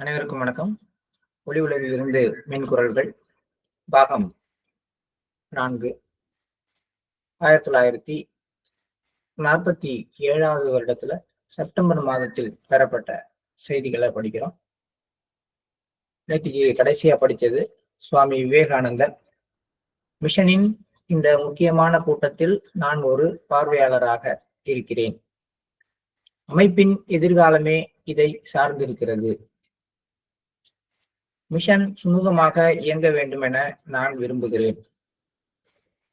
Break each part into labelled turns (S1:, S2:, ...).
S1: அனைவருக்கும் வணக்கம். ஒளி உலகிலிருந்து மின்குரல்கள் பாகம் 4. 1947வது வருடத்துல செப்டம்பர் மாதத்தில் பெறப்பட்ட செய்திகளை படிக்கிறோம். நேற்றுக்கு கடைசியா படித்தது சுவாமி விவேகானந்தர் மிஷனின் இந்த முக்கியமான கூட்டத்தில் நான் ஒரு பார்வையாளராக இருக்கிறேன். அமைப்பின் எதிர்காலமே இதை சார்ந்திருக்கிறது. மிஷன் சுமூகமாக இயங்க வேண்டும் என நான் விரும்புகிறேன்.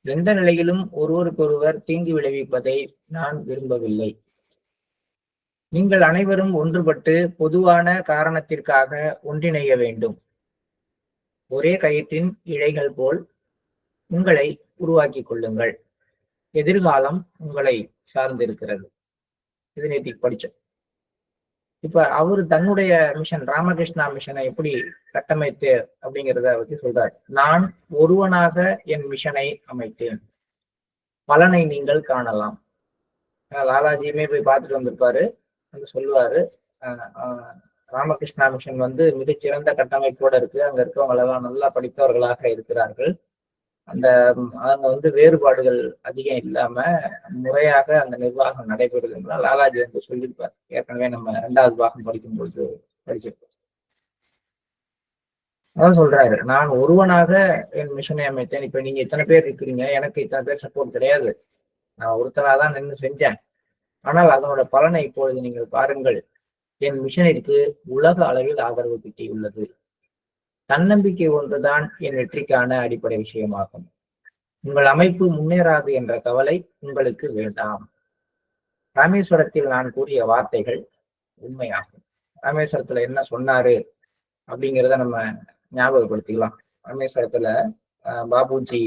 S1: எந்த நிலையிலும் ஒருவருக்கொருவர் தீங்கு விளைவிப்பதை நான் விரும்பவில்லை. நீங்கள் அனைவரும் ஒன்றுபட்டு பொதுவான காரணத்திற்காக ஒன்றிணைய வேண்டும். ஒரே கயிற்றின் இழைகள் போல் உங்களை உருவாக்கிக் கொள்ளுங்கள். எதிர்காலம் உங்களை சார்ந்திருக்கிறது. இது நேற்று படிச்சோம். இப்ப அவரு தன்னுடைய மிஷன் ராமகிருஷ்ணா மிஷனை எப்படி கட்டமைத்து அப்படிங்கிறத பத்தி சொல்றாரு. நான் ஒருவனாக என் மிஷனை அமைத்தேன், பலனை நீங்கள் காணலாம். லாலாஜியுமே போய் பார்த்துட்டு வந்திருப்பாரு. சொல்லுவாரு ராமகிருஷ்ணா மிஷன் மிகச்சிறந்த கட்டமைப்போட இருக்கு. அங்க இருக்கவங்க எல்லாம் நல்லா படித்தவர்களாக இருக்கிறார்கள். அங்க வேறுபாடுகள் அதிகம் இல்லாம முறையாக அந்த நிர்வாகம் நடைபெறுதுன்னா லாலாஜி சொல்லியிருப்பார். ஏற்கனவே நம்ம 2வது பாகம் படிக்கும்பொழுது படிச்சிருப்போம். அதான் சொல்றாரு, நான் ஒருவனாக என் மிஷனை அமைத்தேன். இப்ப நீங்க இத்தனை பேர் இருக்கிறீங்க, எனக்கு இத்தனை பேர் சப்போர்ட் கிடையாது. நான் ஒருத்தனாதான் நின்று செஞ்சேன். ஆனால் அதனோட பலனை இப்பொழுது நீங்கள் பாருங்கள். என் மிஷனிற்கு உலக அளவில் ஆதரவு கிட்டியுள்ளது. தன்னம்பிக்கை ஒன்றுதான் என் வெற்றிக்கான அடிப்படை விஷயமாகும். உங்கள் அமைப்பு முன்னேறாது என்ற கவலை உங்களுக்கு வேண்டாம். ராமேஸ்வரத்தில் நான் கூறிய வார்த்தைகள் உண்மையாகும். ராமேஸ்வரத்துல என்ன சொன்னாரு அப்படிங்கிறத நம்ம ஞாபகப்படுத்திக்கலாம். ராமேஸ்வரத்துல பாபுஜி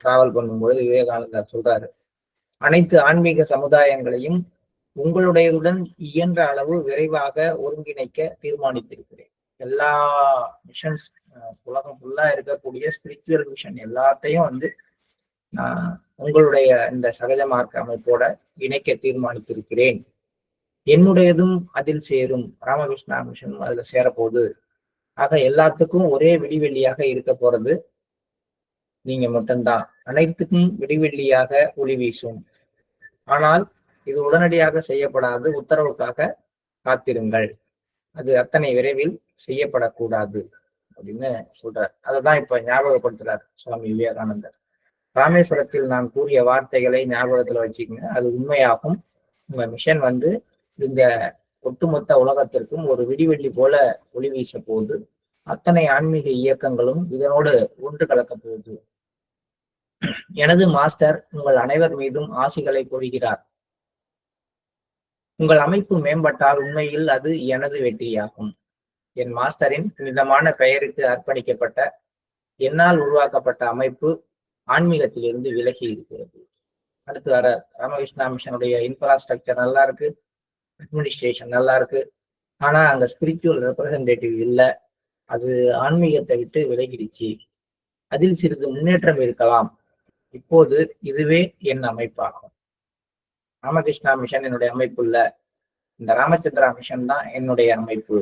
S1: டிராவல் பண்ணும்போது விவேகானந்தர் சொல்றாரு, அனைத்து ஆன்மீக சமுதாயங்களையும் உங்களுடையதுடன் இயன்ற அளவு விரைவாக ஒருங்கிணைக்க தீர்மானித்திருக்கிறேன். எல்லா மிஷன்ஸ் உலகம் ஃபுல்லா இருக்கக்கூடிய ஸ்பிரிச்சுவல் மிஷன் எல்லாத்தையும் உங்களுடைய இந்த சகஜ மார்க்க அமைப்போட இணைக்க தீர்மானித்திருக்கிறேன். என்னுடையதும் அதில் சேரும். ராமகிருஷ்ணா மிஷன் அதுல சேரப்போகுது. ஆக எல்லாத்துக்கும் ஒரே விடிவெள்ளியாக இருக்க போறது நீங்க மட்டும்தான். அனைத்துக்கும் விடிவெள்ளியாக ஒளி வீசும். ஆனால் இது உடனடியாக செய்யப்படாது. உத்தரவுக்காக காத்திருங்கள். அது அத்தனை விரைவில் செய்யப்படக்கூடாது அப்படின்னு சொல்றார். அதைதான் இப்ப ஞாபகப்படுத்துறார் சுவாமி விவேகானந்தர். ராமேஸ்வரத்தில் நான் கூறிய வார்த்தைகளை ஞாபகத்துல வச்சுக்கோங்க. அது உண்மையாகும். உங்க மிஷன் இந்த ஒட்டுமொத்த உலகத்திற்கும் ஒரு விடிவெள்ளி போல ஒளி வீச போகுது. அத்தனை ஆன்மீக இயக்கங்களும் இதனோடு ஒன்று கலக்க போகுது. எனது மாஸ்டர் உங்கள் அனைவர் மீதும் ஆசிகளை பொழிகிறார். உங்கள் அமைப்பு மேம்பட்டால் உண்மையில் அது எனது வெற்றியாகும். என் மாஸ்டரின் புனிதமான பெயருக்கு அர்ப்பணிக்கப்பட்ட என்னால் உருவாக்கப்பட்ட அமைப்பு ஆன்மீகத்திலிருந்து விலகி இருக்கிறது. அடுத்து வர ராமகிருஷ்ணா மிஷனுடைய இன்ஃப்ராஸ்ட்ரக்சர் நல்லா இருக்கு, அட்மினிஸ்ட்ரேஷன் நல்லா இருக்கு. ஆனா அங்க ஸ்பிரிச்சுவல் ரெப்ரசன்டேட்டிவ் இல்லை. அது ஆன்மீகத்தை விட்டு விலகிடுச்சு. அதில் சிறிது முன்னேற்றம் இருக்கலாம். இப்போது இதுவே என் அமைப்பாகும். ராமகிருஷ்ணா மிஷன் என்னுடைய அமைப்பு இல்ல, இந்த ராமச்சந்திரா மிஷன் தான் என்னுடைய அமைப்பு.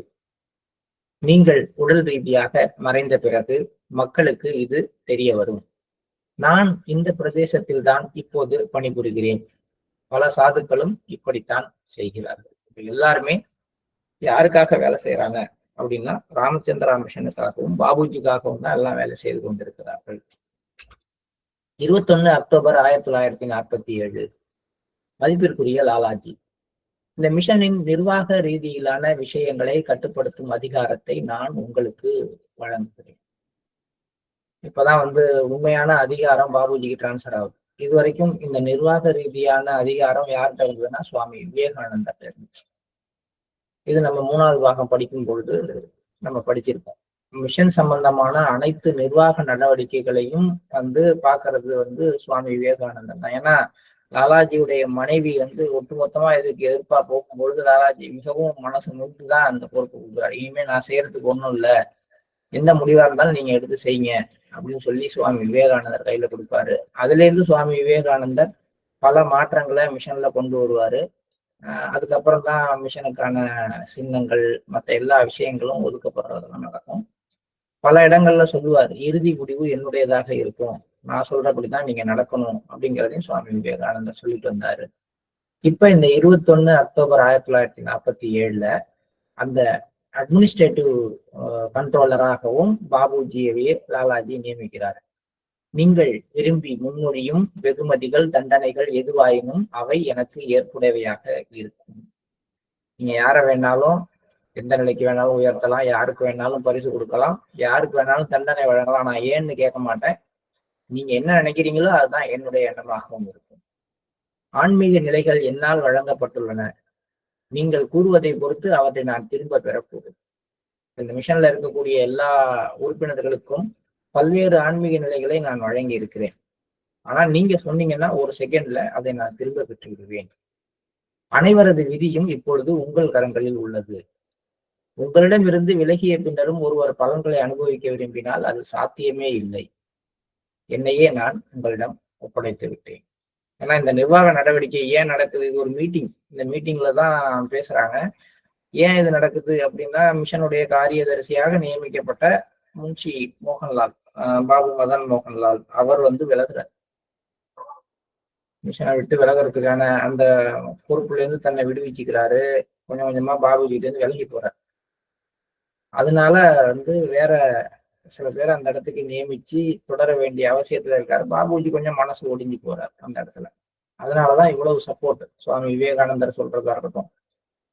S1: நீங்கள் உடல் ரீதியாக மறைந்த பிறகு மக்களுக்கு இது தெரிய வரும். நான் இந்த பிரதேசத்தில் தான் இப்போது பணிபுரிகிறேன். பல சாதுக்களும் இப்படித்தான் செய்கிறார்கள். எல்லாருமே யாருக்காக வேலை செய்யறாங்க அப்படின்னா ராமச்சந்திரா மிஷனுக்காகவும் பாபுஜிக்காகவும் தான் எல்லாம் வேலை செய்து கொண்டிருக்கிறார்கள். 21 அக்டோபர் 1947. மதிப்பிற்குரிய லாலாஜி, இந்த மிஷனின் நிர்வாக ரீதியிலான விஷயங்களை கட்டுப்படுத்தும் அதிகாரத்தை நான் உங்களுக்கு வழங்குகிறேன். இப்பதான் உண்மையான அதிகாரம் பாபுஜிக்கு டிரான்ஸ்பர் ஆகுது. இதுவரைக்கும் இந்த நிர்வாக ரீதியான அதிகாரம் யார்கிட்ட இருந்ததுன்னா சுவாமி விவேகானந்தர் இருந்துச்சு. இது நம்ம 3வது பாகம் படிக்கும் பொழுது நம்ம படிச்சிருக்கோம். மிஷன் சம்பந்தமான அனைத்து நிர்வாக நடவடிக்கைகளையும் பாக்குறது சுவாமி விவேகானந்தர் தான். ஏன்னா லாலாஜியுடைய மனைவி ஒட்டுமொத்தமா இதுக்கு எதிர்ப்பா போகும்பொழுது லாலாஜி மிகவும் மனசு நோக்கிதான் அந்த பொறுப்பு கொடுக்குறாரு. இனிமே நான் செய்யறதுக்கு ஒண்ணும் இல்லை, எந்த முடிவா இருந்தாலும் நீங்க எடுத்து செய்யுங்க அப்படின்னு சொல்லி சுவாமி விவேகானந்தர் கையில கொடுப்பாரு. அதுல இருந்து சுவாமி விவேகானந்தர் பல மாற்றங்களை மிஷன்ல கொண்டு வருவாரு. அதுக்கப்புறம் தான் மிஷனுக்கான சின்னங்கள் மற்ற எல்லா விஷயங்களும் ஒதுக்கப்படுறதெல்லாம் நடக்கும். பல இடங்கள்ல சொல்லுவார், இறுதி முடிவு என்னுடையதாக இருக்கும், நான் சொல்றபடிதான் நீங்க நடக்கணும் அப்படிங்கிறதையும் சுவாமி விவேகானந்தர் சொல்லிட்டு வந்தாரு. இப்ப இந்த 21 அக்டோபர் 1947 அந்த அட்மினிஸ்ட்ரேட்டிவ் கண்ட்ரோலராகவும் பாபுஜியவே லாலாஜி நியமிக்கிறார். நீங்கள் விரும்பி முன்மொழியும் வெகுமதிகள் தண்டனைகள் எதுவாயினும் அவை எனக்கு ஏற்புடையவையாக இருக்கும். நீங்க யாரை வேணாலும் எந்த நிலைக்கு வேணாலும் உயர்த்தலாம், யாருக்கு வேணாலும் பரிசு கொடுக்கலாம், யாருக்கு வேணாலும் தண்டனை வழங்கலாம், நான் ஏன்னு கேட்க மாட்டேன். நீங்க என்ன நினைக்கிறீங்களோ அதுதான் என்னுடைய எண்ணமாகவும் இருக்கும். ஆன்மீக நிலைகள் என்னால் வழங்கப்பட்டுள்ளன, நீங்கள் கூறுவதை பொறுத்து அவற்றை நான் திரும்ப பெறக்கூடும். இந்த மிஷன்ல இருக்கக்கூடிய எல்லா உறுப்பினர்களுக்கும் பல்வேறு ஆன்மீக நிலைகளை நான் வழங்கி இருக்கிறேன். ஆனா நீங்க சொன்னீங்கன்னா ஒரு செகண்ட்ல அதை நான் திரும்ப பெற்று விடுவேன். அனைவரது விதியும் இப்பொழுது உங்கள் கரங்களில் உள்ளது. உங்களிடமிருந்து விலகிய பின்னரும் ஒருவர் பலன்களை அனுபவிக்க விரும்பினால் அது சாத்தியமே இல்லை. என்னையே நான் உங்களிடம் ஒப்படைத்து விட்டேன். ஏன்னா இந்த நிர்வாக நடவடிக்கை ஏன் நடக்குது? இது ஒரு மீட்டிங். இந்த மீட்டிங்ல தான் பேசுறாங்க. ஏன் இது நடக்குது அப்படின்னா, மிஷனுடைய காரியதரிசியாக நியமிக்கப்பட்ட முன்ஷி மோகன்லால், பாபு மதன் மோகன்லால் அவர் விலகுறார். மிஷனை விட்டு விலகிறதுக்கான அந்த பொறுப்புல இருந்து தன்னை விடுவிச்சுக்கிறாரு. கொஞ்சம் கொஞ்சமா பாபுஜிட்டு இருந்து விலகி போறார். அதனால வேற சில பேர் அந்த இடத்துக்கு நியமிச்சு தொடர வேண்டிய அவசியத்துல இருக்காரு. பாபுஜி கொஞ்சம் மனசு ஒடிஞ்சு போறார் அந்த இடத்துல. அதனாலதான் இவ்வளவு சப்போர்ட் சுவாமி விவேகானந்தர் சொல்றதா இருக்கட்டும்,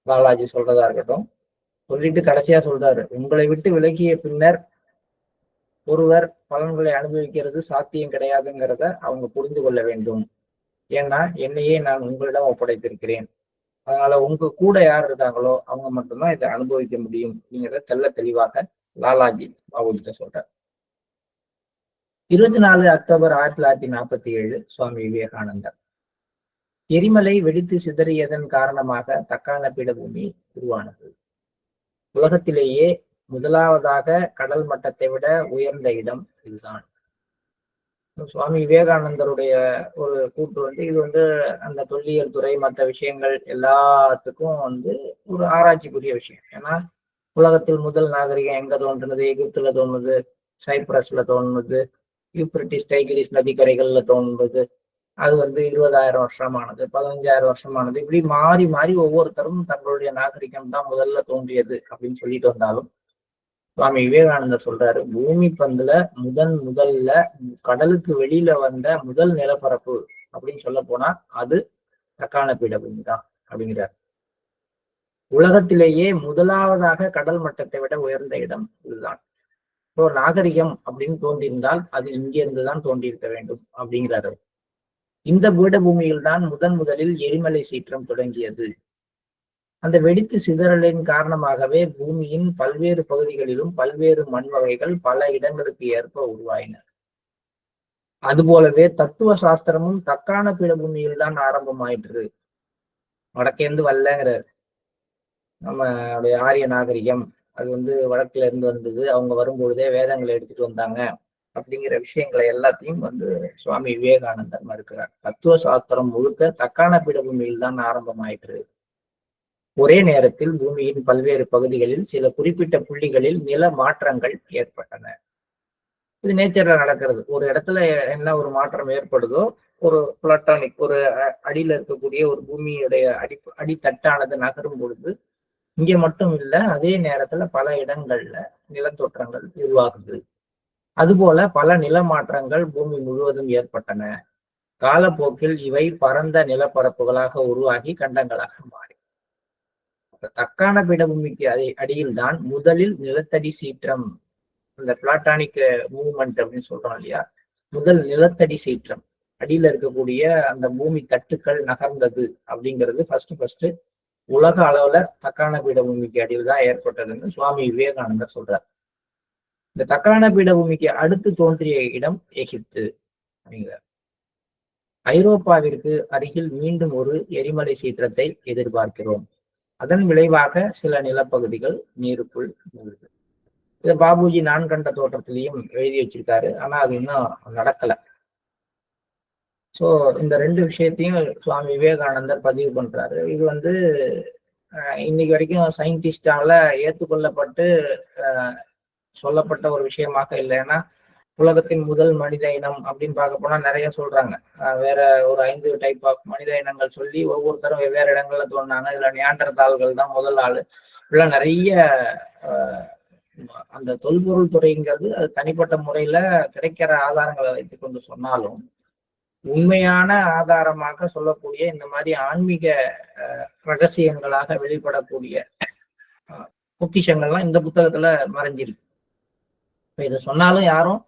S1: லாலாஜி சொல்றதா இருக்கட்டும். சொல்லிட்டு கடைசியா சொல்றாரு, உங்களை விட்டு விலகிய பின்னர் ஒருவர் பலன்களை அனுபவிக்கிறது சாத்தியம் கிடையாதுங்கிறத அவங்க புரிந்து கொள்ள வேண்டும். ஏன்னா என்னையே நான் உங்களிடம் ஒப்படைத்திருக்கிறேன். அதனால உங்க கூட யார் இருக்காங்களோ அவங்க மட்டும்தான் இதை அனுபவிக்க முடியும் அப்படிங்கிறத தெள்ள தெளிவாக லாலாஜி பாபுஜிட்ட சொல்றார். 24 அக்டோபர் 1947 சுவாமி விவேகானந்தர். எரிமலை வெடித்து சிதறியதன் காரணமாக தக்கான பீடபூமி உருவானது. உலகத்திலேயே முதலாவதாக கடல் மட்டத்தை விட உயர்ந்த இடம் இதுதான். சுவாமி விவேகானந்தருடைய ஒரு கூட்டு இது அந்த தொல்லியல் துறை மற்ற விஷயங்கள் எல்லாத்துக்கும் ஒரு ஆராய்ச்சிக்குரிய விஷயம். ஏன்னா உலகத்தில் முதல் நாகரிகம் எங்க தோன்றுனது? எகிப்துல தோன்றுது, சைப்ரஸ்ல தோன்றுது, யூப்ரட்டிஸ் டைகிரிஸ் நதிக்கரைகள்ல தோன்றுது. அது 20,000 வருஷமானது, 15,000 வருஷமானது, இப்படி மாறி மாறி ஒவ்வொருத்தரும் தங்களுடைய நாகரிகம் தான் முதல்ல தோன்றியது அப்படின்னு சொல்லிட்டு வந்தாலும் சுவாமி விவேகானந்தர் சொல்றாரு, பூமி பந்துல முதல்ல கடலுக்கு வெளியில வந்த முதல் நிலப்பரப்பு அப்படின்னு சொல்ல போனா அது தக்கான பீடபூமி தான் அப்படிங்கிறார். உலகத்திலேயே முதலாவதாக கடல் மட்டத்தை விட உயர்ந்த இடம் இதுதான். இப்போ நாகரிகம் அப்படின்னு தோன்றியிருந்தால் அது இங்கிருந்துதான் தோன்றியிருக்க வேண்டும் அப்படிங்கிறாரு. இந்த பீடபூமியில் தான் முதலில் எரிமலை சீற்றம் தொடங்கியது. அந்த வெடித்து சிதறலின் காரணமாகவே பூமியின் பல்வேறு பகுதிகளிலும் பல்வேறு மண் வகைகள் பல இடங்களுக்கு ஏற்ப உருவாயின. அதுபோலவே தத்துவ சாஸ்திரமும் தக்கான பீடபூமியில் தான் ஆரம்பமாயிற்று. வடக்கேந்து வரலங்கிறார். நம்மளுடைய ஆரிய நாகரிகம் அது வடக்குல இருந்து வந்தது, அவங்க வரும்பொழுதே வேதங்களை எடுத்துட்டு வந்தாங்க அப்படிங்கிற விஷயங்களை எல்லாத்தையும் சுவாமி விவேகானந்தர் மறுக்கிறார். தத்துவ சாஸ்திரம் முழுக்க தக்கான பீடபூமியில் தான் ஆரம்பமாயிற்று. ஒரே நேரத்தில் பூமியின் பல்வேறு பகுதிகளில் சில குறிப்பிட்ட புள்ளிகளில் நில மாற்றங்கள் ஏற்பட்டன. இது நேச்சர்ல நடக்கிறது. ஒரு இடத்துல என்ன ஒரு மாற்றம் ஏற்படுதோ, ஒரு பிளாட்டானிக் ஒரு அடியில இருக்கக்கூடிய ஒரு பூமியுடைய அடித்தட்டானது நகரும் பொழுது இங்க மட்டும் இல்ல, அதே நேரத்துல பல இடங்கள்ல நிலத்தோற்றங்கள் உருவாகுது. அதுபோல பல நில மாற்றங்கள் பூமி முழுவதும் ஏற்பட்டன. காலப்போக்கில் இவை பரந்த நிலப்பரப்புகளாக உருவாகி கண்டங்களாக மாறி தக்கான பீடபூமிக்கு அடியில் தான் முதலில் நிலத்தடி சீற்றம், இந்த பிளாட்டானிக் மூவ்மெண்ட் அப்படின்னு சொல்றோம் இல்லையா, முதல் நிலத்தடி சீற்றம், அடியில இருக்கக்கூடிய அந்த பூமி தட்டுக்கள் நகர்ந்தது அப்படிங்கிறது ஃபர்ஸ்ட் உலக அளவுல தக்கான பீடபூமிக்கு அடியில் தான் ஏற்பட்டதுன்னு சுவாமி விவேகானந்தர் சொல்றார். இந்த தக்கான பீடபூமிக்கு அடுத்து தோன்றிய இடம் எகிப்து அப்படிங்கிறார். ஐரோப்பாவிற்கு அருகில் மீண்டும் ஒரு எரிமலை சீற்றத்தை எதிர்பார்க்கிறோம். அதன் விளைவாக சில நிலப்பகுதிகள் நீருக்குள் மூழ்கு. இதை பாபுஜி நான் கண்ட தோற்றத்திலையும் எழுதி வச்சிருக்காரு. ஆனா அது இன்னும் நடக்கல. ஸோ இந்த ரெண்டு விஷயத்தையும் சுவாமி விவேகானந்தர் பதிவு பண்றாரு. இது வந்து இன்னைக்கு வரைக்கும் சயின்டிஸ்டால ஏற்றுக்கொள்ளப்பட்டு சொல்லப்பட்ட ஒரு விஷயமாக இல்லை. ஏன்னா உலகத்தின் முதல் மனித இனம் அப்படின்னு பார்க்க போனா நிறைய சொல்றாங்க. வேற ஒரு 5 டைப் ஆஃப் மனித இனங்கள் சொல்லி ஒவ்வொருத்தரும் வெவ்வேறு இடங்கள்ல தோன்றாங்க. இதுல நியாண்டர்தால்கள் தான் முதல் ஆளு. இப்படிலாம் நிறைய அந்த தொல்பொருள் துறைங்கிறது அது தனிப்பட்ட முறையில கிடைக்கிற ஆதாரங்களை வைத்துக் கொண்டு சொன்னாலும் உண்மையான ஆதாரமாக சொல்லக்கூடிய இந்த மாதிரி ஆன்மீக ரகசியங்களாக வெளிப்படக்கூடிய பொக்கிஷங்கள்லாம் இந்த புத்தகத்துல மறைஞ்சிருக்கு. இப்ப இதை சொன்னாலும் யாரும்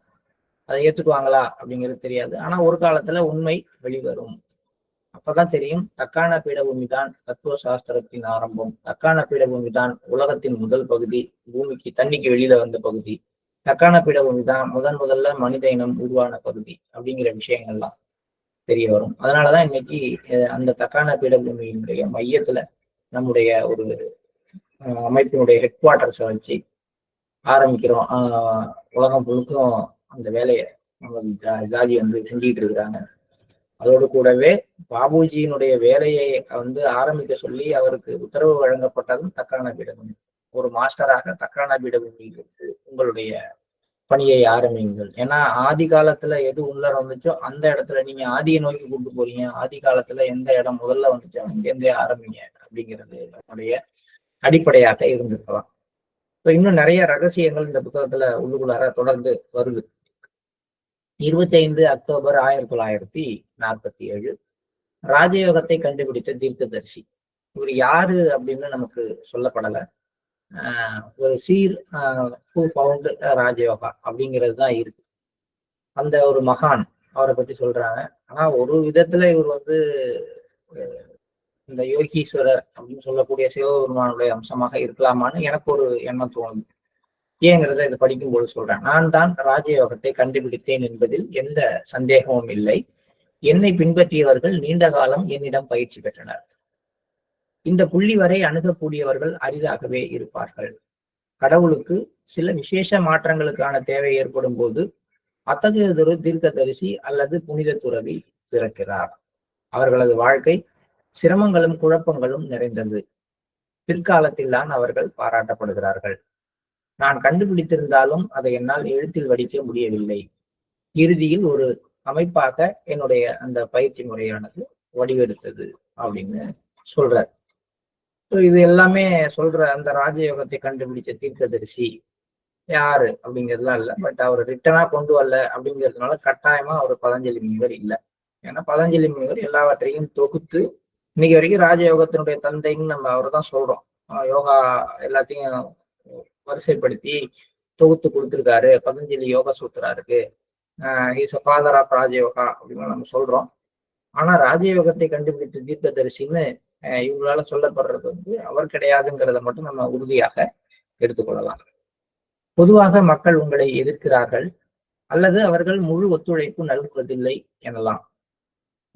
S1: அதை ஏத்துக்குவாங்களா அப்படிங்கிறது தெரியாது. ஆனா ஒரு காலத்துல உண்மை வெளிவரும். அப்பதான் தெரியும் தக்கான பீடபூமி தான் தத்துவ சாஸ்திரத்தின் ஆரம்பம். தக்கான பீடபூமி தான் உலகத்தின் முதல் பகுதி, பூமிக்கு தண்ணிக்கு வெளியில வந்த பகுதி. தக்கான பீடபூமி தான் முதல்ல மனித இனம் உருவான பகுதி அப்படிங்கிற விஷயங்கள்லாம் தெரிய வரும். அதனாலதான் இன்னைக்கு அந்த தக்கான பீடபூமியினுடைய மையத்துல நம்முடைய ஒரு அமைப்பினுடைய ஹெட் குவார்டர்ஸை வச்சு ஆரம்பிக்கிறோம். உலகம் முழுக்கும் அந்த வேலையை நம்ம ஜாதி வந்து செஞ்சுட்டு இருக்கிறாங்க. அதோடு கூடவே பாபுஜியினுடைய வேலையை வந்து ஆரம்பிக்க சொல்லி அவருக்கு உத்தரவு வழங்கப்பட்டதும் தக்கான பீடபூமி. ஒரு மாஸ்டராக தக்கான பீடபூமியில் உங்களுடைய பணியை ஆரம்பிங்கள். ஏன்னா ஆதி காலத்துல எது உள்ள வந்துச்சோ அந்த இடத்துல நீங்க ஆதியை நோக்கி கூட்டு போறீங்க. ஆதி காலத்துல எந்த இடம் முதல்ல வந்துச்சோ அங்கிருந்தே ஆரம்பிங்க அப்படிங்கிறது நம்முடைய அடிப்படையாக இருந்திருக்கலாம். இன்னும் நிறைய ரகசியங்கள் இந்த புத்தகத்துல உள்ளுக்குள்ளார தொடர்ந்து வருது. 25 அக்டோபர் 1947 ராஜயோகத்தை கண்டுபிடித்த தீர்க்கதரிசி. இவர் யாரு அப்படின்னு நமக்கு சொல்லப்படலை. ஒரு சீர் ஹூ ஃபவுண்ட் ராஜயோகா அப்படிங்கிறது தான் இருக்கு. அந்த ஒரு மகான் அவரை பத்தி சொல்றாங்க. ஆனா ஒரு விதத்துல இவர் வந்து இந்த யோகீஸ்வரர் அப்படின்னு சொல்லக்கூடிய சிவபெருமானுடைய அம்சமாக இருக்கலாமான்னு எனக்கு ஒரு எண்ணம் தோணுது. ஏங்கிறத இதை படிக்கும்போது சொல்றேன். நான் தான் ராஜயோகத்தை கண்டுபிடித்தேன் என்பதில் எந்த சந்தேகமும் இல்லை. என்னை பின்பற்றியவர்கள் நீண்ட காலம் என்னிடம் பயிற்சி பெற்றனர். இந்த புள்ளி வரை அணுகக்கூடியவர்கள் அரிதாகவே இருப்பார்கள். கடவுளுக்கு சில விசேஷ மாற்றங்களுக்கான தேவை ஏற்படும் போது அத்தகையதொரு தீர்க்கதரிசி அல்லது புனித துறவி பிறக்கிறார். அவர்களது வாழ்க்கை சிரமங்களும் குழப்பங்களும் நிறைந்தது. பிற்காலத்தில் தான் அவர்கள் பாராட்டப்படுகிறார்கள். நான் கண்டுபிடித்திருந்தாலும் அதை என்னால் எழுத்தில் வடிக்க முடியவில்லை. இறுதியில் ஒரு அமைப்பாக என்னுடைய அந்த பயிற்சி முறையானது வடிவெடுத்தது அப்படின்னு சொல்றார். இது எல்லாமே சொல்ற அந்த ராஜயோகத்தை கண்டுபிடிச்ச தீர்க்கதரிசி யாரு அப்படிங்கிறதுலாம் இல்லை. பட் அவர் ரிட்டனா கொண்டு வரல அப்படிங்கிறதுனால கட்டாயமா அவர் பதஞ்சலி முனிவர் இல்லை. ஏன்னா பதஞ்சலி முனிவர் எல்லாவற்றையும் தொகுத்து இன்னைக்கு வரைக்கும் ராஜயோகத்தினுடைய தந்தைன்னு நம்ம அவரை தான் சொல்றோம். யோகா எல்லாத்தையும் வரிசைப்படுத்தி தொகுத்து கொடுத்துருக்காரு. பதஞ்சலி யோகா சூத்திரா இருக்கு. Is a father of Rajayoga அப்படின்னு நம்ம சொல்றோம். ஆனா ராஜயோகத்தை கண்டுபிடித்த தீர்க்கதரிசின்னு இவங்களால சொல்லப்படுறது வந்து அவர் கிடையாதுங்கிறத மட்டும் நம்ம உறுதியாக எடுத்துக்கொள்ளலாம். பொதுவாக மக்கள் உங்களை எதிர்க்கிறார்கள் அல்லது அவர்கள் முழு ஒத்துழைப்பு நல்குவதில்லை எனலாம்.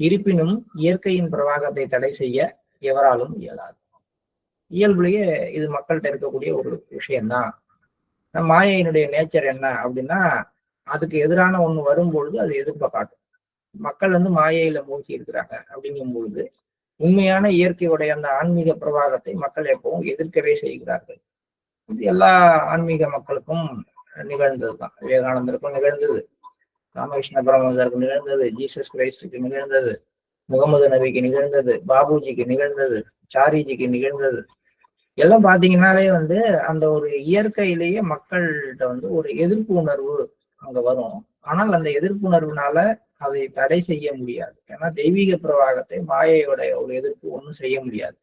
S1: இருப்பினும் இயற்கையின் பிரவாகத்தை தடை செய்ய எவராலும் இயலாது. இயல்புலேயே இது மக்கள்கிட்ட இருக்கக்கூடிய ஒரு விஷயம்தான். மாயையினுடைய நேச்சர் என்ன அப்படின்னா அதுக்கு எதிரான ஒண்ணு வரும்பொழுது அது எதிர்ப்பை காட்டும். மக்கள் வந்து மாயையில மூழ்கி இருக்கிறாங்க அப்படிங்கும் பொழுது உண்மையான இயற்கையுடைய அந்த ஆன்மீக பிரவாகத்தை மக்கள் எப்பவும் எதிர்க்கவே செய்கிறார்கள். இது எல்லா ஆன்மீக மக்களுக்கும் நிகழ்ந்ததுதான். விவேகானந்தருக்கும் நிகழ்ந்தது, ராமகிருஷ்ண பரமஹம்சருக்கு நிகழ்ந்தது, ஜீசஸ் கிரைஸ்டுக்கு நிகழ்ந்தது, முகமது நபிக்கு நிகழ்ந்தது, பாபுஜிக்கு நிகழ்ந்தது, சாரிஜிக்கு நிகழ்ந்தது. எல்லாம் பாத்தீங்கன்னாலே வந்து அந்த ஒரு இயற்கையிலேயே மக்கள்கிட்ட வந்து ஒரு எதிர்ப்பு உணர்வு அங்க வரும். ஆனால் அந்த எதிர்ப்பு உணர்வுனால அதை தடை செய்ய முடியாது. ஏன்னா தெய்வீக பிரவாகத்தை மாயையோட ஒரு எதிர்ப்பு ஒன்றும் செய்ய முடியாது.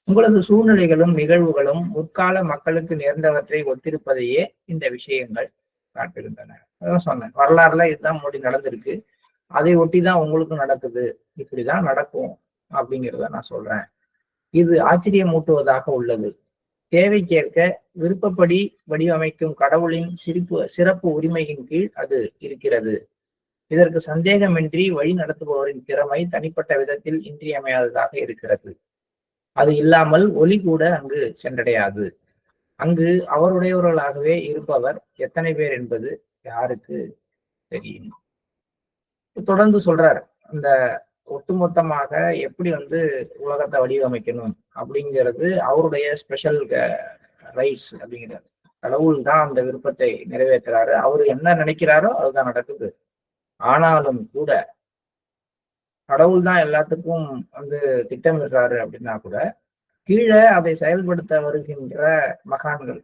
S1: உங்களது சூழ்நிலைகளும் நிகழ்வுகளும் முற்கால மக்களுக்கு நேர்ந்தவற்றை ஒத்திருப்பதையே இந்த விஷயங்கள் காட்டுகின்றன. அதான் சொன்னேன், வரலாறுல இதுதான் முன்னாடி நடந்திருக்கு, அதை ஒட்டிதான் உங்களுக்கு நடக்குது, இப்படிதான் நடக்கும் அப்படிங்கிறத நான் சொல்றேன். இது ஆச்சரியமூட்டுவதாக உள்ளது. தேவைக்கேற்க விருப்பப்படி வடிவமைக்கும் கடவுளின் சிறப்பு உரிமையின் கீழ் அது இருக்கிறது. இதற்கு சந்தேகமின்றி வழி நடத்துபவரின் திறமை தனிப்பட்ட விதத்தில் இன்றியமையாததாக இருக்கிறது. அது இல்லாமல் ஒலி கூட அங்கு சென்றடையாது. அங்கு அவருடையவர்களாகவே இருப்பவர் எத்தனை பேர் என்பது யாருக்கு தெரியும்? தொடர்ந்து சொல்றார் அந்த ஒட்டுமொத்தமாக எப்படி உலகத்தை வடிவமைக்கணும் அப்படிங்கிறது அவருடைய ஸ்பெஷல் ரைட்ஸ் அப்படிங்கிறார். கடவுள் தான் அந்த விருப்பத்தை நிறைவேற்றுறாரு, அவரு என்ன நினைக்கிறாரோ அதுதான் நடக்குது. ஆனாலும் கூட கடவுள் தான் எல்லாத்துக்கும் திட்டமிடுறாரு அப்படின்னா கூட கீழே அதை செயல்படுத்த வருகின்ற மகான்கள்,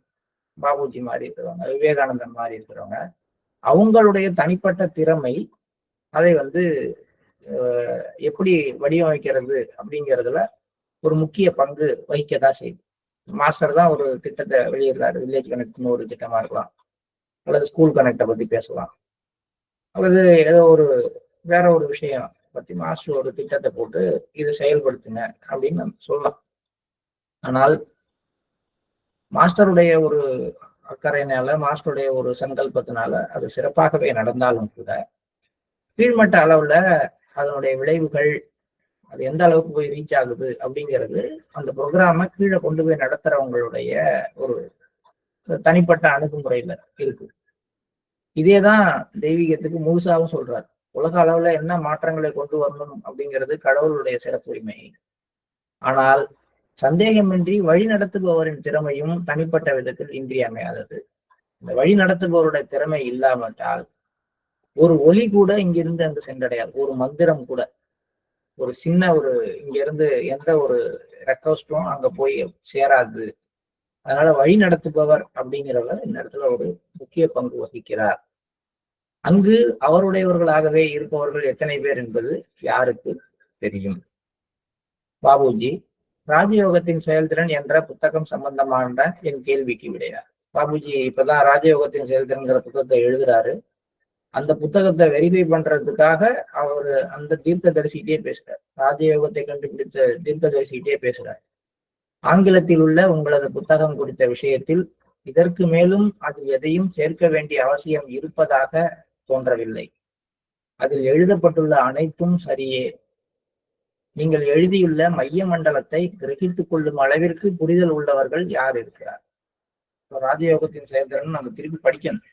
S1: பாபுஜி மாதிரி இருக்கிறவங்க, விவேகானந்தன் மாதிரி இருக்கிறவங்க, அவங்களுடைய தனிப்பட்ட திறமை அதை எப்படி வடிவமைக்கிறது அப்படிங்கிறதுல ஒரு முக்கிய பங்கு வகிக்கதான் செய்யுது. மாஸ்டர் தான் ஒரு திட்டத்தை வெளியிடுறாரு, வில்லேஜ் கனெக்ட்னு ஒரு திட்டமா இருக்கலாம், அல்லது ஸ்கூல் கனெக்டை பத்தி பேசலாம், அல்லது ஏதோ வேற ஒரு விஷயம் பத்தி மாஸ்டர் ஒரு திட்டத்தை போட்டு இதை செயல்படுத்துங்க அப்படின்னு நம்ம சொல்லலாம். ஆனால் மாஸ்டருடைய ஒரு அக்கறையினால, மாஸ்டருடைய ஒரு சங்கல்பத்தினால அது சிறப்பாகவே நடந்தாலும் கூட கீழ்மட்ட அளவுல அதனுடைய விளைவுகள் அது எந்த அளவுக்கு போய் ரீச் ஆகுது அப்படிங்கிறது அந்த ப்ரோக்ராம கீழே கொண்டு போய் நடத்துறவங்களுடைய ஒரு தனிப்பட்ட அணுகுமுறையில இருக்கு. இதேதான் தெய்வீகத்துக்கு முழுசாவும் சொல்றாரு. உலக அளவுல என்ன மாற்றங்களை கொண்டு வரணும் அப்படிங்கிறது கடவுளுடைய சிறப்புரிமை. ஆனால் சந்தேகமின்றி வழி நடத்துபவரின் திறமையும் தனிப்பட்ட விதத்தில் இன்றியமையாதது. இந்த வழி நடத்துபவருடைய திறமை இல்லாமட்டால் ஒரு ஒலி கூட இங்கிருந்து அங்கு சென்றடையாது, ஒரு மந்திரம் கூட, ஒரு சின்ன இங்கிருந்து எந்த ஒரு ரெக்வஸ்டும் அங்க போய் சேராது. அதனால வழி நடத்துபவர் அப்படிங்கிறவர் இந்த இடத்துல ஒரு முக்கிய பங்கு வகிக்கிறார். அங்கு அவருடையவர்களாகவே இருப்பவர்கள் எத்தனை பேர் என்பது யாருக்கு தெரியும்? பாபுஜி ராஜயோகத்தின் செயல்திறன் என்ற புத்தகம் சம்பந்தமான என் கேள்விக்கு விடையார். பாபுஜி இப்பதான் ராஜயோகத்தின் செயல்திறன்கிற புத்தகத்தை எழுதுறாரு. அந்த புத்தகத்தை வெரிஃபை பண்றதுக்காக அவர் அந்த தீர்க்கதரிசிகிட்டே பேசுறார், ராஜயோகத்தை கண்டுபிடித்த தீர்க்கதரிசிகிட்டே பேசுறார். ஆங்கிலத்தில் உள்ள உங்களது புத்தகம் குறித்த விஷயத்தில் இதற்கு மேலும் அதில் எதையும் சேர்க்க வேண்டிய அவசியம் இருப்பதாக தோன்றவில்லை. அதில் எழுதப்பட்டுள்ள அனைத்தும் சரியே. நீங்கள் எழுதியுள்ள மைய மண்டலத்தை கிரகித்துக் கொள்ளும் அளவிற்கு புரிதல் உள்ளவர்கள் யார் இருக்கிறார்? ராஜயோகத்தின் செயல்திறன் நம்ம திருப்பி படிக்கணும்.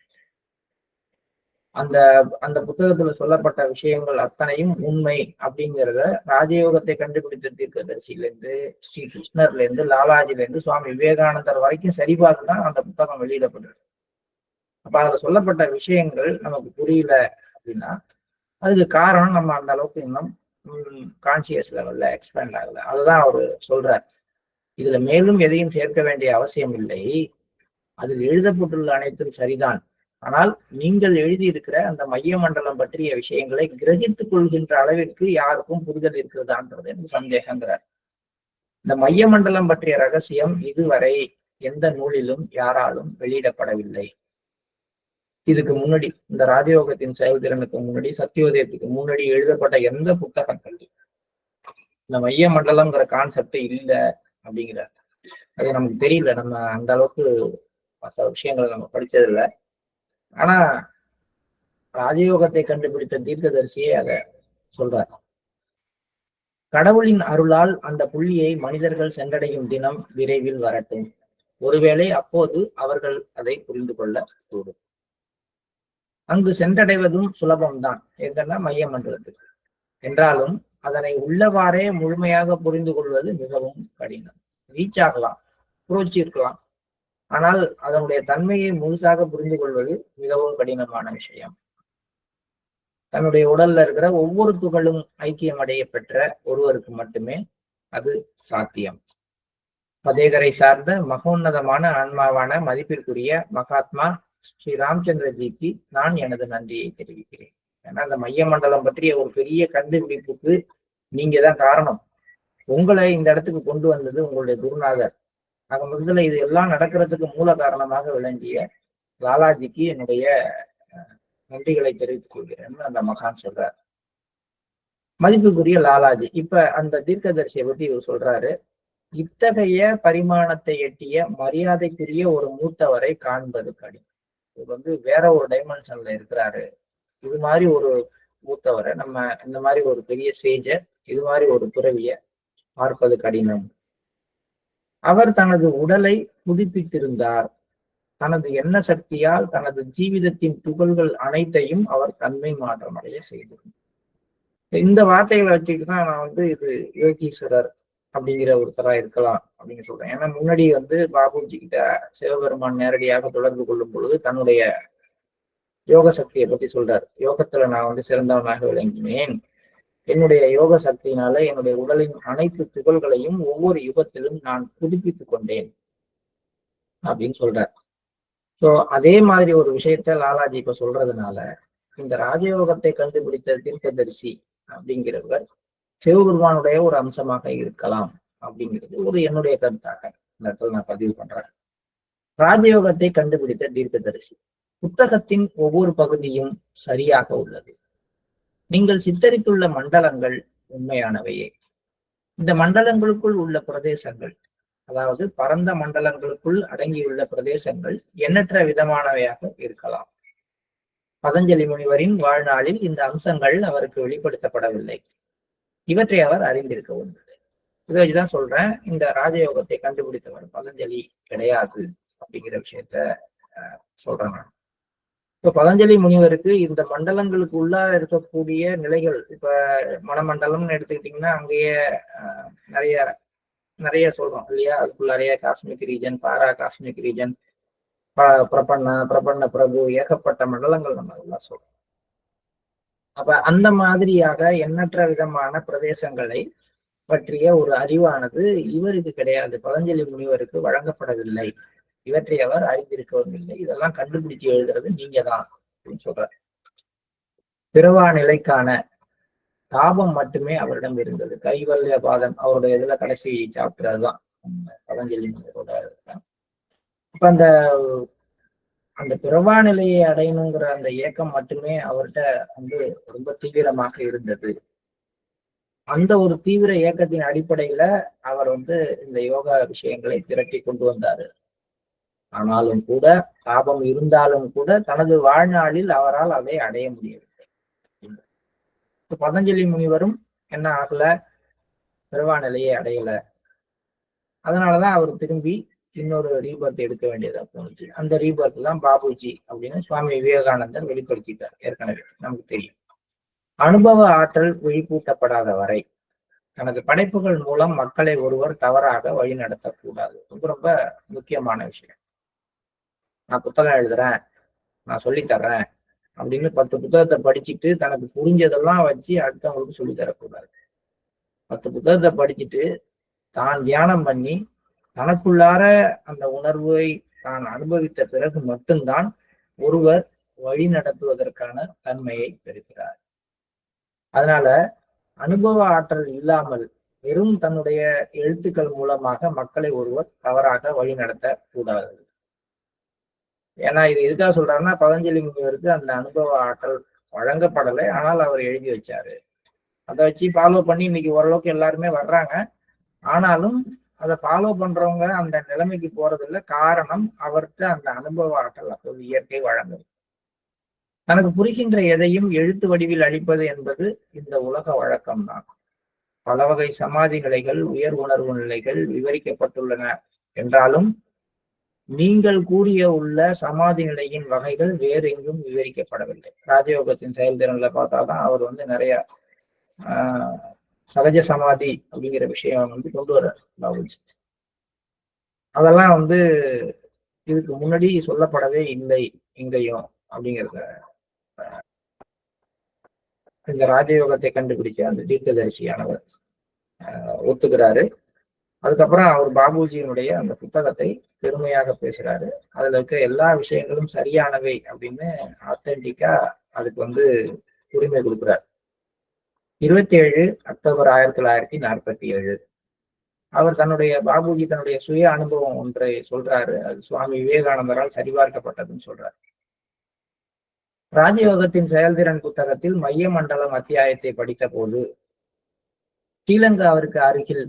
S1: அந்த அந்த புத்தகத்துல சொல்லப்பட்ட விஷயங்கள் அத்தனையும் உண்மை அப்படிங்கிறத ராஜயோகத்தை கண்டுபிடித்த தீர்க்கதரிசியில இருந்து, ஸ்ரீ கிருஷ்ணர்ல இருந்து, லாலாஜில இருந்து, சுவாமி விவேகானந்தர் வரைக்கும் சரிபார்த்துதான் அந்த புத்தகம் வெளியிடப்படுது. அப்ப அதுல சொல்லப்பட்ட விஷயங்கள் நமக்கு புரியல அப்படின்னா அதுக்கு காரணம் நம்ம அந்த அளவுக்கு இன்னும் கான்சியஸ் லெவல்ல எக்ஸ்பேண்ட் ஆகல. அதுதான் அவரு சொல்றார். இதுல மேலும் எதையும் சேர்க்க வேண்டிய அவசியம் இல்லை, அதில் எழுதப்பட்டுள்ள அனைத்தும் சரிதான். ஆனால் நீங்கள் எழுதியிருக்கிற அந்த மைய மண்டலம் பற்றிய விஷயங்களை கிரகித்துக் கொள்கின்ற அளவிற்கு யாருக்கும் புரிதல் இருக்கிறதான்றது எனக்கு சந்தேகங்கிறார். இந்த மைய மண்டலம் பற்றிய ரகசியம் இதுவரை எந்த நூலிலும் யாராலும் வெளியிடப்படவில்லை. இதுக்கு முன்னாடி, இந்த ராஜயோகத்தின் செயல்திறனுக்கு முன்னாடி, சத்தியோதயத்துக்கு முன்னாடி எழுதப்பட்ட எந்த புத்தகங்கள் இந்த மைய மண்டலம்ங்கிற கான்செப்ட் இல்லை அப்படிங்கிறார். அது நமக்கு தெரியல, நம்ம அந்த அளவுக்கு மற்ற விஷயங்களை நம்ம படிச்சது இல்லை. ஆனா ராஜயோகத்தை கண்டுபிடித்த தீர்க்கதரிசியே அதை சொல்றார். கடவுளின் அருளால் அந்த புள்ளியை மனிதர்கள் சென்றடையும் தினம் விரைவில் வரட்டும். ஒருவேளை அப்போது அவர்கள் அதை புரிந்து கொள்ள கூடும். அங்கு சென்றடைவதும் சுலபம்தான், எங்கன்னா மைய மண்டலத்துக்கு. என்றாலும் அதனை உள்ளவாறே முழுமையாக புரிந்து கொள்வது மிகவும் கடினம். ரீச் ஆகலாம், புரோச்சி இருக்கலாம், ஆனால் அதனுடைய தன்மையை முழுசாக புரிந்து கொள்வது மிகவும் கடினமான விஷயம். தன்னுடைய உடல்ல இருக்கிற ஒவ்வொரு துகளும் ஐக்கியம் அடைய பெற்ற ஒருவருக்கு மட்டுமே அது சாத்தியம். பதேகரை சார்ந்த மகோன்னதமான ஆன்மாவான மதிப்பிற்குரிய மகாத்மா ஸ்ரீ ராமச்சந்திரஜிக்கு நான் எனது நன்றியை தெரிவிக்கிறேன். ஏன்னா அந்த மைய மண்டலம் பற்றிய ஒரு பெரிய கண்டுபிடிப்புக்கு நீங்க தான் காரணம். உங்களை இந்த இடத்துக்கு கொண்டு வந்தது உங்களுடைய குருநாதர். ஆக முதல்ல இது எல்லாம் நடக்கிறதுக்கு மூல காரணமாக விளங்கிய லாலாஜிக்கு என்னுடைய நன்றிகளை தெரிவித்துக் கொள்கிறேன்னு அந்த மகான் சொல்றார். மதிப்புக்குரிய லாலாஜி இப்ப அந்த தீர்க்கதரிசியை பத்தி இவர் சொல்றாரு. இத்தகைய பரிமாணத்தை எட்டிய மரியாதைக்குரிய ஒரு மூத்தவரை காண்பது கடினம். இவர் வேற ஒரு டைமென்ஷன்ல இருக்கிறாரு. இது மாதிரி ஒரு மூத்தவரை, நம்ம இந்த மாதிரி ஒரு பெரிய சேஜ, இது மாதிரி ஒரு துறவிய பார்ப்பது கடினம். அவர் தனது உடலை புதுப்பித்திருந்தார். தனது எண்ண சக்தியால் தனது ஜீவிதத்தின் துகள்கள் அனைத்தையும் அவர் தன்மை மாற்றம் அடைய செய்திருந்தார். இந்த வார்த்தைகளை வச்சுக்கிட்டு தான் நான் வந்து இது யோகீஸ்வரர் அப்படிங்கிற ஒருத்தரா இருக்கலாம் அப்படின்னு சொல்றேன். ஏன்னா முன்னாடி வந்து பாபுஜி கிட்ட சிவபெருமான் நேரடியாக தொடர்பு கொள்ளும் பொழுது தன்னுடைய யோக சக்தியை பத்தி சொல்றாரு. யோகத்துல நான் வந்து சிறந்தவனாக விளங்கினேன். என்னுடைய யோக சக்தியினால என்னுடைய உடலின் அனைத்து துகள்களையும் ஒவ்வொரு யுகத்திலும் நான் புதுப்பித்துக் கொண்டேன் அப்படின்னு சொல்றார். ஸோ அதே மாதிரி ஒரு விஷயத்த லாலாஜி இப்ப சொல்றதுனால இந்த ராஜயோகத்தை கண்டுபிடித்த தீர்க்கதரிசி அப்படிங்கிறவர் சிவபெருமானுடைய ஒரு அம்சமாக இருக்கலாம் அப்படிங்கிறது ஒரு என்னுடைய கருத்தாக இந்த இடத்துல நான் பதிவு பண்றேன். ராஜயோகத்தை கண்டுபிடித்த தீர்க்கதரிசி புத்தகத்தின் ஒவ்வொரு பகுதியும் சரியாக உள்ளது. நீங்கள் சித்தரித்துள்ள மண்டலங்கள் உண்மையானவையே. இந்த மண்டலங்களுக்குள் உள்ள பிரதேசங்கள், அதாவது பரந்த மண்டலங்களுக்குள் அடங்கியுள்ள பிரதேசங்கள் எண்ணற்ற விதமானவையாக இருக்கலாம். பதஞ்சலி முனிவரின் வாழ்நாளில் இந்த அம்சங்கள் அவருக்கு வெளிப்படுத்தப்படவில்லை. இவற்றை அவர் அறிந்திருக்க உண்டு. இதை வச்சுதான் சொல்றேன், இந்த ராஜயோகத்தை கண்டுபிடித்தவர் பதஞ்சலி கிடையாது அப்படிங்கிற விஷயத்த சொல்றேன் நான். இப்ப பதஞ்சலி முனிவருக்கு இந்த மண்டலங்களுக்கு உள்ளார இருக்கக்கூடிய நிலைகள், இப்ப மனமண்டலம்னு எடுத்துக்கிட்டீங்கன்னா அங்கேயே நிறைய நிறைய சொல்றோம் இல்லையா? அதுக்குள்ளாரைய காஸ்மிக் ரீஜன், பாரா காஸ்மிக் ரீஜன், பிரபன்ன பிரபு, ஏகப்பட்ட மண்டலங்கள் நம்ம அதெல்லாம் சொல்றோம். அப்ப அந்த மாதிரியாக எண்ணற்ற விதமான பிரதேசங்களை பற்றிய ஒரு அறிவானது இவருக்கு கிடையாது, பதஞ்சலி முனிவருக்கு வழங்கப்படவில்லை. இவற்றை அவர் அறிந்திருக்கவும் இல்லை. இதெல்லாம் கண்டுபிடிச்சு எழுதுறது நீங்க தான் அப்படின்னு சொல்றார். பிறவா நிலைக்கான தாபம் மட்டுமே அவரிடம் இருந்தது. கைவல்ய பாதம் அவருடைய இதுல கடைசி சாப்டர் அதுதான் பதஞ்சலி முனிவரோட. இப்ப அந்த பிறவா நிலையை அடையணுங்கிற அந்த ஏக்கம் மட்டுமே அவர்கிட்ட வந்து ரொம்ப தீவிரமாக இருந்தது. அந்த ஒரு தீவிர ஏக்கத்தின் அடிப்படையில அவர் வந்து இந்த யோகா விஷயங்களை திரட்டி கொண்டு வந்தாரு. ஆனாலும் கூட, தாபம் இருந்தாலும் கூட தனது வாழ்நாளில் அவரால் அதை அடைய முடியவில்லை. பதஞ்சலி முனிவரும் என்ன ஆகல, பிறவா நிலையை அடையல. அதனாலதான் அவர் திரும்பி இன்னொரு ரீபர்த் எடுக்க வேண்டியதா போனுச்சு. அந்த ரீபர்த் தான் பாபுஜி அப்படின்னு சுவாமி விவேகானந்தர் வெளிப்படுத்திட்டார். ஏற்கனவே நமக்கு தெரியும். அனுபவ ஆற்றல் விழிப்பூட்டப்படாத வரை தனது படைப்புகள் மூலம் மக்களை ஒருவர் தவறாக வழி நடத்தக்கூடாது. ரொம்ப ரொம்ப முக்கியமான விஷயம். நான் புத்தகம் எழுதுறேன், நான் சொல்லித்தர்றேன் அப்படின்னு 10 புத்தகத்தை படிச்சுட்டு தனக்கு புரிஞ்சதெல்லாம் வச்சு அடுத்தவங்களுக்கு சொல்லி தரக்கூடாது. 10 புத்தகத்தை படிச்சுட்டு தான் தியானம் பண்ணி தனக்குள்ளார அந்த உணர்வை தான் அனுபவித்த பிறகு மட்டும்தான் ஒருவர் வழி நடத்துவதற்கான தன்மையை பெறுகிறார். அதனால அனுபவ ஆற்றல் இல்லாமல் வெறும் தன்னுடைய எழுத்துக்கள் மூலமாக மக்களை ஒருவர் தவறாக வழி நடத்த கூடாது. ஏன்னா இது எதுக்காக சொல்றாருன்னா, பதஞ்சலி முனிவருக்கு அந்த அனுபவ ஆற்றல் வழங்கப்படலை, ஆனால் அவர் எழுதி வச்சாரு. அதை வச்சு ஃபாலோ பண்ணி இன்னைக்கு ஓரளவுக்கு எல்லாருமே வர்றாங்க. ஆனாலும் அதை ஃபாலோ பண்றவங்க அந்த நிலைமைக்கு போறது இல்லை. காரணம், அவர்கிட்ட அந்த அனுபவ ஆற்றல் அப்போது இயற்கை வழங்குது. தனக்கு புரிகின்ற எதையும் எழுத்து வடிவில் அளிப்பது என்பது இந்த உலக வழக்கம்தான். பல வகை சமாதி நிலைகள், உயர் உணர்வு நிலைகள் விவரிக்கப்பட்டுள்ளன என்றாலும் நீங்கள் கூறிய உள்ள சமாதி நிலையின் வகைகள் வேறு எங்கும் விவரிக்கப்படவில்லை. ராஜயோகத்தின் செயல்திறன்ல பார்த்தாதான் அவர் வந்து நிறைய சகஜ சமாதி அப்படிங்கிற விஷயம் வந்து கொண்டு வர பாபுஜி. அதெல்லாம் வந்து இதுக்கு முன்னாடி சொல்லப்படவே இல்லை எங்கேயும் அப்படிங்கிறத இந்த ராஜயோகத்தை கண்டுபிடிச்ச அந்த தீர்க்கதரிசியானவர் ஒத்துக்கிறாரு. அதுக்கப்புறம் அவர் பாபுஜியினுடைய அந்த புத்தகத்தை பெருமையாக பேசுறாரு. அதுல இருக்க எல்லா விஷயங்களும் சரியானவை அப்படின்னு ஆத்தென்டிக்கா அதுக்கு வந்து உரிமை கொடுக்குறாரு. 27 அக்டோபர் 1947 அவர் பாபுஜி தன்னுடைய சுய அனுபவம் ஒன்றை சொல்றாரு. அது சுவாமி விவேகானந்தரால் சரிபார்க்கப்பட்டதுன்னு சொல்றாரு. ராஜயோகத்தின் செயல்திறன் புத்தகத்தில் மைய மண்டலம் அத்தியாயத்தை படித்த போது ஸ்ரீலங்கா அவருக்கு அருகில்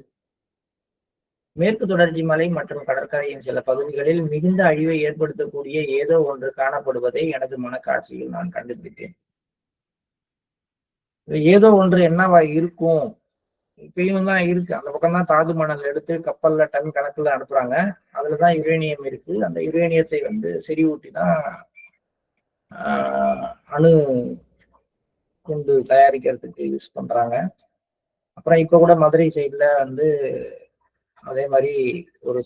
S1: மேற்கு தொடர்ச்சி மலை மற்றும் கடற்கரையின் சில பகுதிகளில் மிகுந்த அழிவை ஏற்படுத்தக்கூடிய ஏதோ ஒன்று காணப்படுவதை எனது மனக்காட்சியில் நான் கண்டுபிடித்தேன். ஏதோ ஒன்று என்னவா இருக்கும்? இப்பயும் தான் இருக்கு. அந்த பக்கம் தான் தாது மணல் எடுத்து கப்பல்ல டன் கணக்குல அனுப்புறாங்க. அதுலதான் யுரேனியம் இருக்கு. அந்த யுரேனியத்தை வந்து செறிவூட்டி தான் அணு குண்டு தயாரிக்கிறதுக்கு யூஸ் பண்றாங்க. அப்புறம் இப்ப கூட மதுரை சைட்ல வந்து அதே மாதிரி ஒரு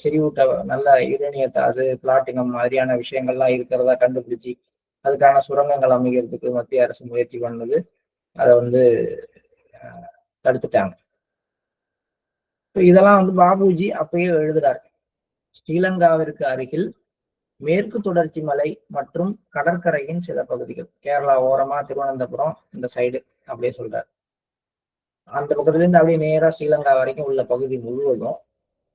S1: செறிவூட்ட நல்ல யுரேனியத்தை அது பிளாட்டினம் மாதிரியான விஷயங்கள்லாம் இருக்கிறதா கண்டுபிடிச்சு அதுக்கான சுரங்கங்கள் அமைக்கிறதுக்கு மத்திய அரசு முயற்சி பண்ணது. அதை வந்து தடுத்துட்டாங்க. இதெல்லாம் வந்து பாபுஜி அப்பயே எழுதுறாரு. ஸ்ரீலங்காவிற்கு அருகில் மேற்கு தொடர்ச்சி மலை மற்றும் கடற்கரையின் சில பகுதிகள், கேரளா ஓரமா திருவனந்தபுரம் இந்த சைடு அப்படியே சொல்றாரு. அந்த பக்கத்துல இருந்து அப்படியே நேரா ஸ்ரீலங்கா வரைக்கும் உள்ள பகுதி முழுவதும்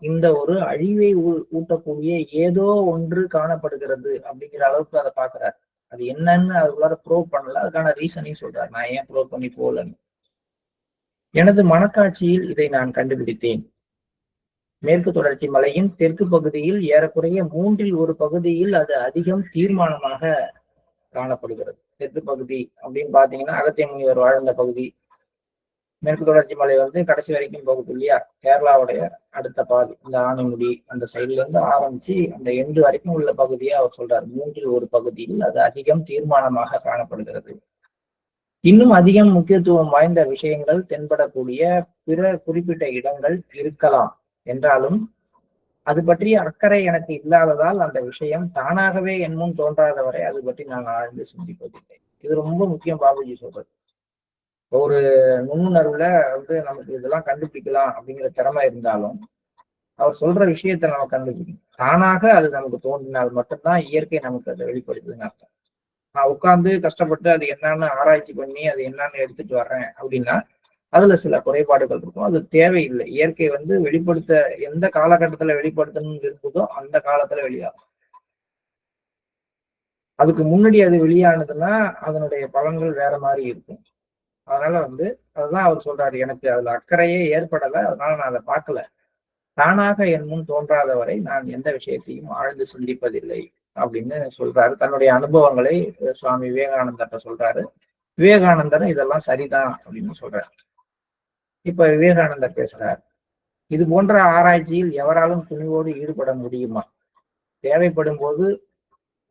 S1: இந்த ஒரு அழிவை ஊட்டக்கூடிய ஏதோ ஒன்று காணப்படுகிறது அப்படிங்கிற அளவுக்கு அதை பாக்குறாரு. அது என்னன்னு அதுக்குள்ளார ப்ரூவ் பண்ணல, அதுக்கான ரீசனையும் சொல்றாரு. நான் ஏன் ப்ரூவ் பண்ணி போகலன்னு. எனது மனக்காட்சியில் இதை நான் கண்டுபிடித்தேன். மேற்கு தொடர்ச்சி மலையின் தெற்கு பகுதியில் ஏறக்குறைய 1/3 பகுதியில் அது அதிகம் தீர்மானமாக காணப்படுகிறது. தெற்கு பகுதி அப்படின்னு பாத்தீங்கன்னா அகத்திய முனிவர் வாழ்ந்த பகுதி. மேற்கு தொடர்ச்சி மலை வந்து கடைசி வரைக்கும் போகுது இல்லையா, கேரளாவுடைய அடுத்த பாதி இந்த ஆனைமுடி அந்த சைட்ல இருந்து ஆரம்பிச்சு அந்த எண்டு வரைக்கும் உள்ள பகுதியை அவர் சொல்றாரு. 1/3 பகுதியில் அது அதிகம் தீர்மானமாக காணப்படுகிறது. இன்னும் அதிகம் முக்கியத்துவம் வாய்ந்த விஷயங்கள் தென்படக்கூடிய பிற குறிப்பிட்ட இடங்கள் இருக்கலாம் என்றாலும் அது பற்றிய அக்கறை எனக்கு இல்லாததால் அந்த விஷயம் தானாகவே என் முன் தோன்றாதவரை அது பற்றி நான் ஆழ்ந்து சிந்திப்பதில்லை. இது ரொம்ப முக்கியம் பாபுஜி சொல்றது. ஒரு நுண்ணுணர்வுல வந்து நமக்கு இதெல்லாம் கண்டுபிடிக்கலாம் அப்படிங்கிற திறமை இருந்தாலும் அவர் சொல்ற விஷயத்த நம்ம கண்டுபிடிக்கணும். தானாக அது நமக்கு தோன்றினால் மட்டும்தான் இயற்கை நமக்கு அதை வெளிப்படுத்துதுன்னு அர்த்தம். நான் உட்கார்ந்து கஷ்டப்பட்டு அது என்னன்னு ஆராய்ச்சி பண்ணி அது என்னன்னு எடுத்துட்டு வர்றேன் அப்படின்னா அதுல சில குறைபாடுகள் இருக்கும். அது தேவையில்லை. இயற்கை வந்து வெளிப்படுத்த எந்த காலகட்டத்துல வெளிப்படுத்தணும்னு இருக்குதோ அந்த காலத்துல வெளியாகும். அதுக்கு முன்னாடி அது வெளியானதுன்னா அதனுடைய பலன்கள் வேற மாதிரி இருக்கும். அதனால வந்து அதுதான் அவர் சொல்றாரு, எனக்கு அதுல அக்கறையே ஏற்படல, அதனால நான் அதை பார்க்கல. தானாக என் முன் தோன்றாத வரை நான் எந்த விஷயத்தையும் ஆழ்ந்து சிந்திப்பதில்லை அப்படின்னு சொல்றாரு. தன்னுடைய அனுபவங்களை சுவாமி விவேகானந்தர்கிட்ட சொல்றாரு. விவேகானந்தரும் இதெல்லாம் சரிதான் அப்படின்னு சொல்றாரு. இப்ப விவேகானந்தர் பேசுறார், இது போன்ற ஆராய்ச்சியில் எவராலும் துணிவோடு ஈடுபட முடியுமா? தேவைப்படும் போது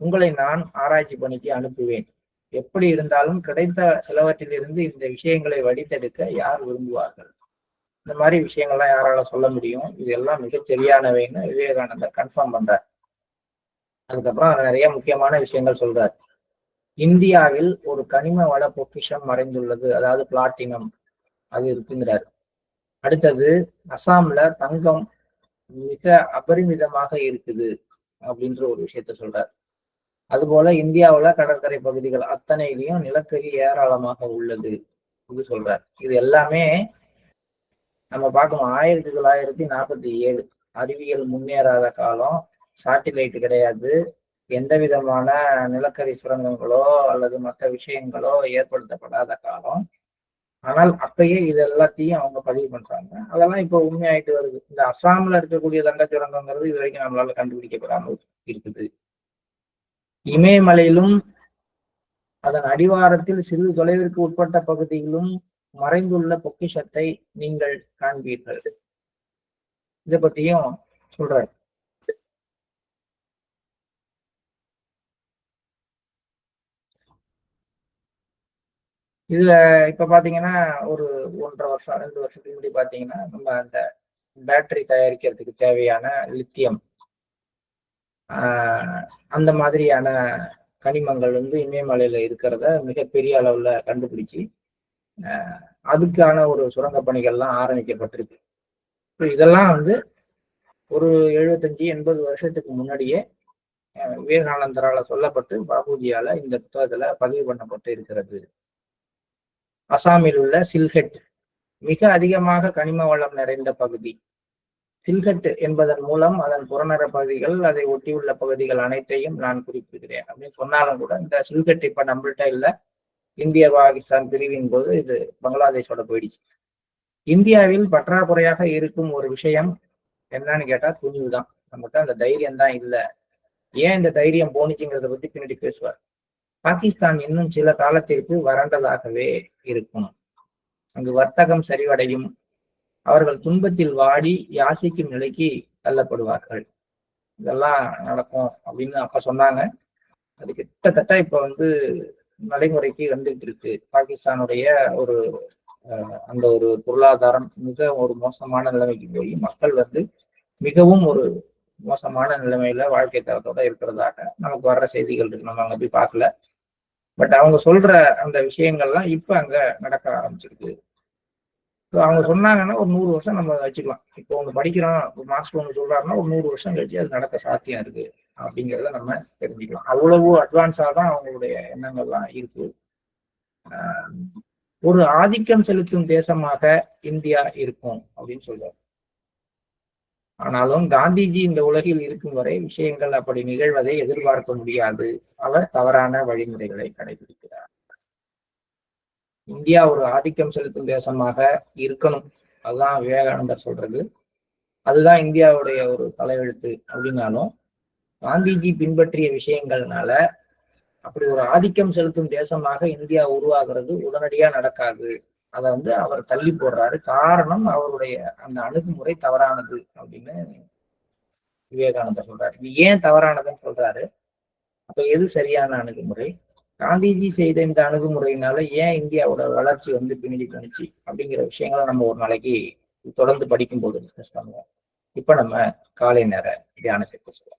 S1: உங்களை நான் ஆராய்ச்சி பணிக்கு அனுப்புவேன். எப்படி இருந்தாலும் கிடைத்த சிலவற்றிலிருந்து இந்த விஷயங்களை வடித்தெடுக்க யார் விரும்புவார்கள்? இந்த மாதிரி விஷயங்கள்லாம் யாரால சொல்ல முடியும்? இது எல்லாம் மிகச் சரியானவைன்னு விவேகானந்தர் கன்ஃபார்ம் பண்றார். அதுக்கப்புறம் நிறைய முக்கியமான விஷயங்கள் சொல்றார். இந்தியாவில் ஒரு கனிம வள பொக்கிஷம் மறைந்துள்ளது, அதாவது பிளாட்டினம் அது இருக்குங்கிறார். அடுத்தது அசாம்ல தங்கம் மிக அபரிமிதமாக இருக்குது அப்படின்ற ஒரு விஷயத்த சொல்றார். அதுபோல இந்தியாவுல கடற்கரை பகுதிகள் அத்தனையிலையும் நிலக்கரி ஏராளமாக உள்ளது இது சொல்றார். இது எல்லாமே நம்ம பார்க்கணும். 1947 அறிவியல் முன்னேறாத காலம், சாட்டிலைட் கிடையாது, எந்த விதமான நிலக்கரி சுரங்கங்களோ அல்லது மற்ற விஷயங்களோ ஏற்படுத்தப்படாத காலம். ஆனால் அப்பயே இது எல்லாத்தையும் அவங்க பதிவு பண்றாங்க. அதெல்லாம் இப்போ உண்மையாயிட்டு வருது. இந்த அசாம்ல இருக்கக்கூடிய தங்க சுரங்கங்கிறது இது வரைக்கும் நம்மளால கண்டுபிடிக்கப்படாமல் இருக்குது. இமயமலையிலும் அதன் அடிவாரத்தில் சிறிது தொலைவிற்கு உட்பட்ட பகுதியிலும் மறைந்துள்ள பொக்கிஷத்தை நீங்கள் காண்பீர்கள். இதை பத்தியும் சொல்றாரு. இதுல இப்ப பாத்தீங்கன்னா ஒரு 1.5 வருஷம் 2 வருஷத்துக்கு முன்னாடி பாத்தீங்கன்னா நம்ம அந்த பேட்டரி தயாரிக்கிறதுக்கு தேவையான லித்தியம் அந்த மாதிரியான கனிமங்கள் வந்து இமயமலையில இருக்கிறத மிகப்பெரிய அளவுல கண்டுபிடிச்சு அதுக்கான ஒரு சுரங்க பணிகள்லாம் ஆரம்பிக்கப்பட்டிருக்கு. இதெல்லாம் வந்து ஒரு 75-80 வருஷத்துக்கு முன்னாடியே விவேகானந்தரால சொல்லப்பட்டு பாபுஜியால இந்த புத்தகத்துல பதிவு பண்ணப்பட்டு இருக்கிறது. அசாமில் உள்ள சில்ஹெட் மிக அதிகமாக கனிம வளம் நிறைந்த பகுதி. சில்ஹெட் என்பதன் மூலம் அதன் புறநகர பகுதிகள் அதை ஒட்டியுள்ள பகுதிகள் அனைத்தையும் நான் குறிப்பிடுகிறேன் அப்படின்னு சொன்னாலும் கூட இந்த சில்ஹெட் இப்ப நம்மள்கிட்ட இல்ல. இந்திய பாகிஸ்தான் பிரிவின் போது இது பங்களாதேஷோட போயிடுச்சு. இந்தியாவில் பற்றாக்குறையாக இருக்கும் ஒரு விஷயம் என்னன்னு கேட்டா துணிவு தான். நம்மகிட்ட அந்த தைரியம் தான் இல்லை. ஏன் இந்த தைரியம் போனிச்சுங்கிறத பத்தி பின்னாடி பேசுவார். பாகிஸ்தான் இன்னும் சில காலத்திற்கு வறண்டதாகவே இருக்கும். அங்கு வர்த்தகம் சரிவடையும். அவர்கள் துன்பத்தில் வாடி யாசிக்கும் நிலைக்கு தள்ளப்படுவார்கள். இதெல்லாம் நடக்கும் அப்படின்னு அப்ப சொன்னாங்க. அது கிட்டத்தட்ட இப்ப வந்து நடைமுறைக்கு வந்துட்டு இருக்கு. பாகிஸ்தானுடைய ஒரு அந்த ஒரு பொருளாதாரம் மிக ஒரு மோசமான நிலைமைக்கு போய் மக்கள் மிகவும் ஒரு மோசமான நிலைமையில வாழ்க்கை தரத்தோட இருக்கிறதாக நமக்கு வர்ற செய்திகள் இருக்கு. நம்ம அங்க போய் பார்க்கல. பட் அவங்க சொல்ற அந்த விஷயங்கள்லாம் இப்ப அங்க நடக்க ஆரம்பிச்சிருக்கு. அவங்க சொன்னாங்கன்னா ஒரு 100 வருஷம் நம்ம வச்சுக்கலாம். இப்போ ஒண்ணு படிக்கிறோம், மாஸ்டர் ஒண்ணு சொல்றாருன்னா ஒரு 100 வருஷம் கழிச்சு அது நடக்க சாத்தியம் இருக்கு அப்படிங்கிறத நம்ம தெரிஞ்சுக்கலாம். அவ்வளவு அட்வான்ஸா தான் அவங்களுடைய எண்ணங்கள்லாம் இருக்கு. ஒரு ஆதிக்கம் செலுத்தும் தேசமாக இந்தியா இருக்கும் அப்படின்னு சொல்றாரு. ஆனாலும் காந்திஜி இந்த உலகில் இருக்கும் வரை விஷயங்கள் அப்படி நிகழ்வதை எதிர்பார்க்க முடியாது. அவர் தவறான வழிமுறைகளை கடைபிடிக்கிறார். இந்தியா ஒரு ஆதிக்கம் செலுத்தும் தேசமாக இருக்கணும், அதுதான் விவேகானந்தர் சொல்றது. அதுதான் இந்தியாவுடைய ஒரு தலையெழுத்து அப்படின்னாலும் காந்திஜி பின்பற்றிய விஷயங்கள்னால அப்படி ஒரு ஆதிக்கம் செலுத்தும் தேசமாக இந்தியா உருவாகிறது உடனடியா நடக்காது. அதை அவர் தள்ளி போடுறாரு. காரணம் அவருடைய அந்த அணுகுமுறை தவறானது அப்படின்னு விவேகானந்தர் சொல்றாரு. இது ஏன் தவறானதுன்னு சொல்றாரு? அப்ப எது சரியான அணுகுமுறை? காந்திஜி செய்த இந்த அணுகுமுறையினால ஏன் இந்தியாவோட வளர்ச்சி பின்னாடி கணிச்சு அப்படிங்கிற விஷயங்களை நம்ம ஒரு நாளைக்கு தொடர்ந்து படிக்கும் போது டிஸ்கஸ் பண்ணுவோம். இப்ப நம்ம காலை நேர தியானத்தை பேசுவோம்.